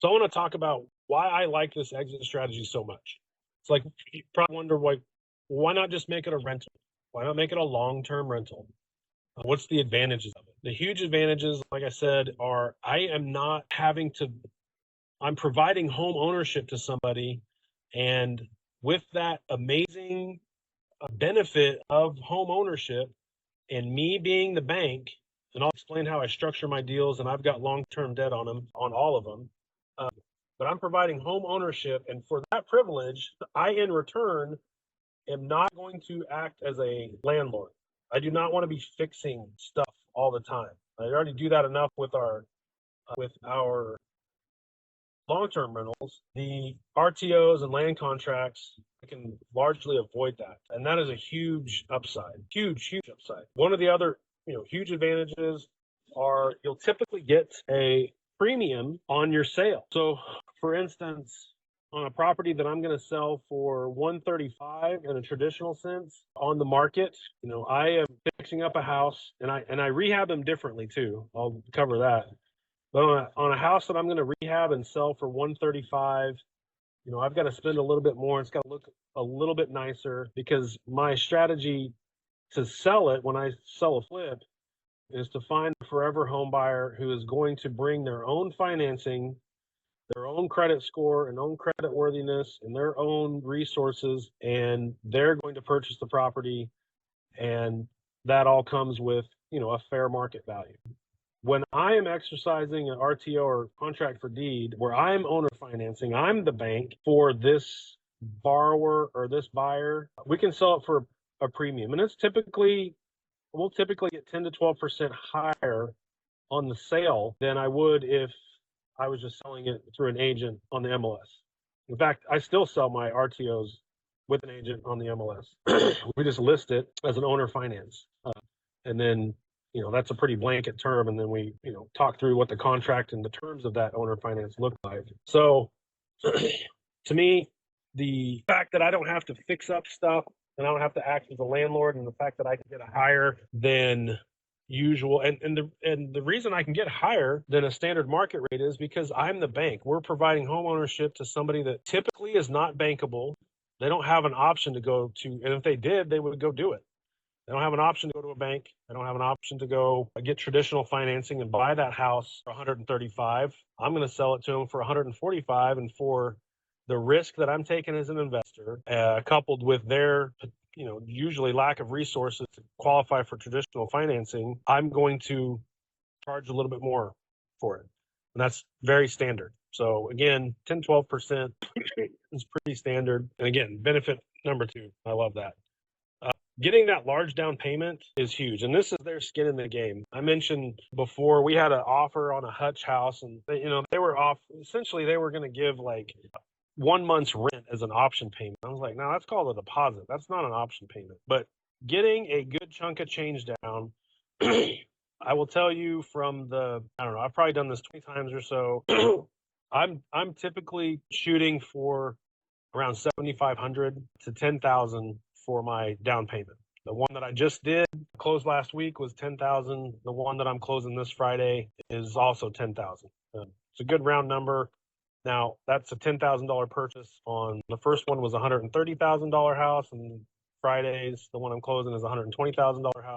So I want to talk about why I like this exit strategy so much. It's like you probably wonder why not just make it a rental? Why not make it a long-term rental? What's the advantages of it? The huge advantages, like I said, are I am not having to, I'm providing home ownership to somebody. And with that amazing benefit of home ownership and me being the bank, and I'll explain how I structure my deals, and I've got long-term debt on them, on all of them. Uh, but I'm providing home ownership, and for that privilege, I in return am not going to act as a landlord. I do not want to be fixing stuff all the time. I already do that enough with our long-term rentals. The RTOs and land contracts, I can largely avoid that, and that is a huge upside. Huge upside. One of the other huge advantages are you'll typically get a premium on your sale. So, for instance, on a property that I'm going to sell for 135 in a traditional sense on the market, I am fixing up a house, and I rehab them differently too. I'll cover that. But on a house that I'm going to rehab and sell for 135, I've got to spend a little bit more. It's got to look a little bit nicer because my strategy to sell it when I sell a flip is to find a forever home buyer who is going to bring their own financing, their own credit score and own credit worthiness and their own resources, and they're going to purchase the property. And that all comes with, a fair market value. When I am exercising an RTO or contract for deed where I'm owner financing, I'm the bank for this borrower or this buyer, we can sell it for a premium. And we'll typically get 10 to 12% higher on the sale than I would if I was just selling it through an agent on the MLS. In fact, I still sell my RTOs with an agent on the MLS. We just list it as an owner finance. And then that's a pretty blanket term. And then we, talk through what the contract and the terms of that owner finance look like. So to me, the fact that I don't have to fix up stuff and I don't have to act as a landlord, and the fact that I can get a higher than usual, and the reason I can get higher than a standard market rate is because I'm the bank. We're providing home ownership to somebody that typically is not bankable. They don't have an option to go to, and if they did, they would go do it. They don't have an option to go to a bank. They don't have an option to go get traditional financing and buy that house for 135. I'm going to sell it to them for 145, and for the risk that I'm taking as an investor, coupled with their, usually lack of resources to qualify for traditional financing, I'm going to charge a little bit more for it, and that's very standard. So again, 10, 12% is pretty standard. And again, benefit number two, I love that. Getting that large down payment is huge, and this is their skin in the game. I mentioned before we had an offer on a hutch house, and they were off. Essentially, they were going to give like 1 month's rent as an option payment. I was like, no, that's called a deposit. That's not an option payment. But getting a good chunk of change down, I will tell you from I don't know, I've probably done this 20 times or so. I'm typically shooting for around 7,500 to 10,000 for my down payment. The one that I just did closed last week was 10,000. The one that I'm closing this Friday is also 10,000. It's a good round number. Now that's a $10,000 purchase. On the first one was $130,000 house, and Friday's the one I'm closing is $120,000 house.